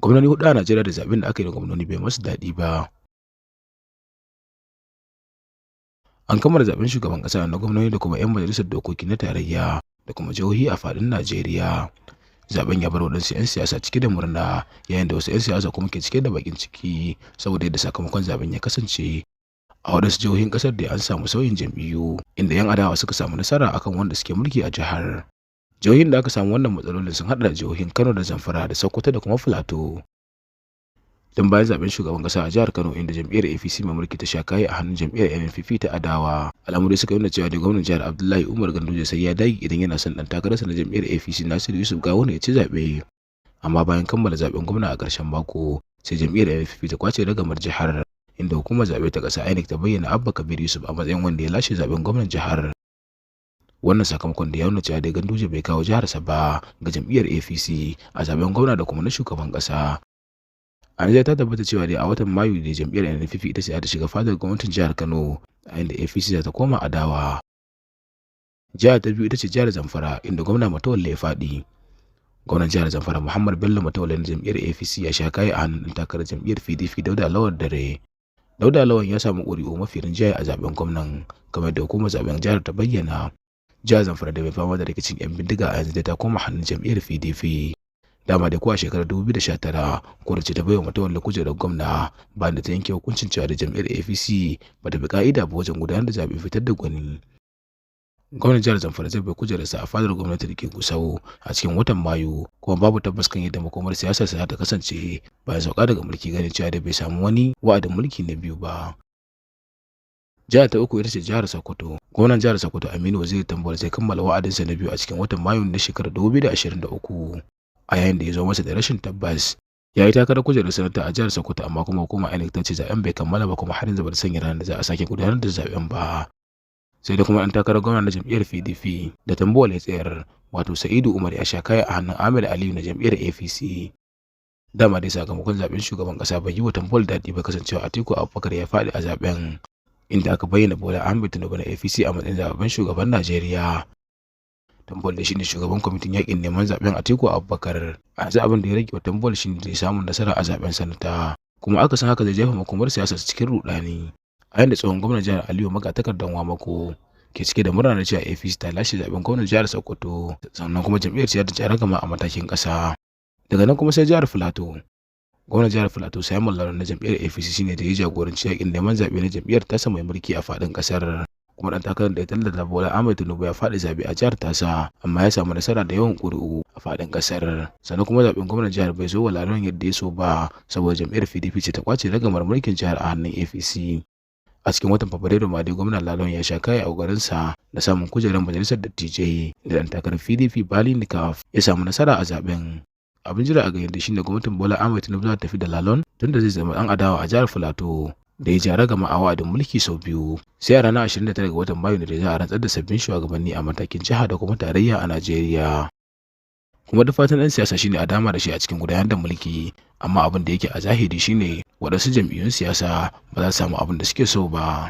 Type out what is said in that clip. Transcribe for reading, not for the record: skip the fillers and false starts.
Gwamnoni huɗu a Najeriya da zaɓen da aka yi da gwamnoni bai masu daɗi ba. An kammala zaɓen shugaban ƙasa na gwamnoni da kuma 'yan majalisar dokoki na tarayya da kuma jihohi a faɗin Najeriya. Zaɓen ya bar waɗansu 'yan siyasa cike da murna, yayin da wasu 'yan siyasa kuma ke cike da baƙin ciki saboda yadda sakamakon zaɓen ya kasance. A waɗansu jihohin ƙasar da an samu sauyin jam'iyyu, inda 'yan adawa suka samu nasara akan wanda suke mulki a jihar. Jihohin da aka samu wannan matsalolin sun haɗa da jihohin Kano da Zamfara da Sokoto da kuma Filato. Tun bayan zaben shugaban kasa a jihar Kano, inda jam'iyyar APC mai mulki ta sha kayi a hannun jam'iyyar NNPP ta adawa, al'amuri suka nuna cewa da gwamnan jihar Abdullahi Umar Ganduje sai ya dage idan yana son dan takararsa na jam'iyyar APC Nasiru Yusuf Gawuna ya ci zaɓe. Amma bayan kammala zaben gwamna a ƙarshen mako, sai jam'iyyar NNPP ta kwace ragamar jihar, inda hukumar zaɓe ta ƙasa INEC ta bayyana Abba Kabir Yusuf a matsayin wanda ya lashe zaben gwamnan jihar. Wannan sakamakon da ya nuna cewa da Ganduje bai kawo jiharsa ba ga jam'iyyar APC a zaben gwamna da kuma na shugaban ƙasa. Aniya ta tabbata cewa dai a watan Mayu da jam'iyyar NNPP ita ce ta shiga fadar gwamnatin jihar Kano, a inda APC za ta koma adawa. Jihar ta biyu ita ce jihar Zamfara, inda gwamna Matawalle ya faɗi. Gwamnan jihar Zamfara Muhammad Bello Matawalle na jam'iyyar APC ya sha kayi a hannun takarar jam'iyyar PDP Dauda Lawal Dare. Dauda Lawal ya samu ƙuri'u mafi rinjaye a zaben gwamnan, kamar da hukumar zaben jihar ta bayyana. Jihar Zamfara da bai fama da rikicin 'yan bindiga a yanzu da ta koma hannun jam'iyyar PDP. Dama da kuwa shekarar 2019 kotu ce ta baiwa Matawalle kujerar gwamna bayan da ta yanke hukuncin cewa da jam'iyyar APC ba ta bi ka'ida ba wajen gudanar da zaɓen fitar da gwani. Gwamnan jihar Zamfara zai bai kujerarsa a fadar gwamnati da ke Gusau a cikin watan Mayu, kuma babu tabbas kan yadda makomar siyasar sa ta kasance bayan sauka daga mulki, ganin cewa da bai samu wani wa'adin mulki na biyu ba. Jihar ta uku ita ce jihar Sokoto. Gwamnan jihar Sokoto Aminu Waziri Tambuwal zai kammala wa'adinsa na biyu a cikin watan Mayu na shekarar 2023. A yayin da ya zo masa da rashin tabbas, ya yi takarar kujerar sanata a jihar Sokoto, amma kuma hukumar INEC ta ce zaben bai kammala ba, kuma har yanzu ba ta sanya ranar da za a sake gudanar da zaben ba. Sai da kuma ɗan takarar gwamna na jam'iyyar PDP da Tambuwal ya tsayar, wato Sa'idu Umar, ya sha kaya a hannun Ahmed Aliyu na jam'iyyar APC. Dama dai sakamakon zaben shugaban ƙasa bai yi wa Tambuwal daɗi ba, kasancewa Atiku Abubakar ya faɗi a zaben, inda aka bayyana Bola Ahmed Tinubu na APC a matsayin zaɓen shugaban Najeriya. Tambuwal da shine shugaban kwamitin yakin neman zaben Atiku Abubakar. A yanzu abin da ya rage wa Tambuwal shine da samun nasara a zaben sanata, kuma aka san haka zai jefa makomar siyasa cikin rudani. A yanda tsohon gwamnan jihar Aliyu Magatakardan Wamako ke cike da murna cewa APC ta lashe zaben gwamnan jihar Sokoto, sannan kuma jam'iyyar ta ta ragama a matakin ƙasa. Daga nan kuma sai jihar Filato. Gwamnan jihar Filato Simon Lalong na jam'iyyar APC shine da ya jagoranci yakin neman zaɓe na jam'iyyar tasa mai mulki a faɗin ƙasar. Kuma ɗan takarar da ya tallata Bola Ahmed Tinubu ya faɗi zaɓe a jihar tasa, amma ya samu nasara da yawan ƙuri'u a faɗin ƙasar. Sannan kuma zaɓen gwamnan jihar bai zo wa Lalong yadda ya so ba, saboda jam'iyyar PDP ce ta kwace ragamar mulkin jihar a hannun APC. A cikin watan Fabrairu ma dai gwamnan Lalong ya sha kayi a ƙoƙarinsa da samun kujerar majalisar dattijai, da ɗan takarar PDP Bali Nikaf ya samu nasara a zaɓen. Abin jira a ga yadda shine gwamnatin Bola Ahmed Tinubu za ta tafi da Lalong, tunda zai zama ɗan adawa a jihar Filato da ya ja ragama a wa'adin mulki sau biyu. Sai a ranar 29 ga watan Mayu da za a rantsar da sabbin shugabanni a matakin jiha da kuma tarayya a Najeriya. Kuma da fatan ɗan siyasa shine a dama da shi a cikin gudanar da mulki, amma abin da yake a zahiri shine waɗansu jam'iyyun siyasa ba za su samu abin da suke so ba.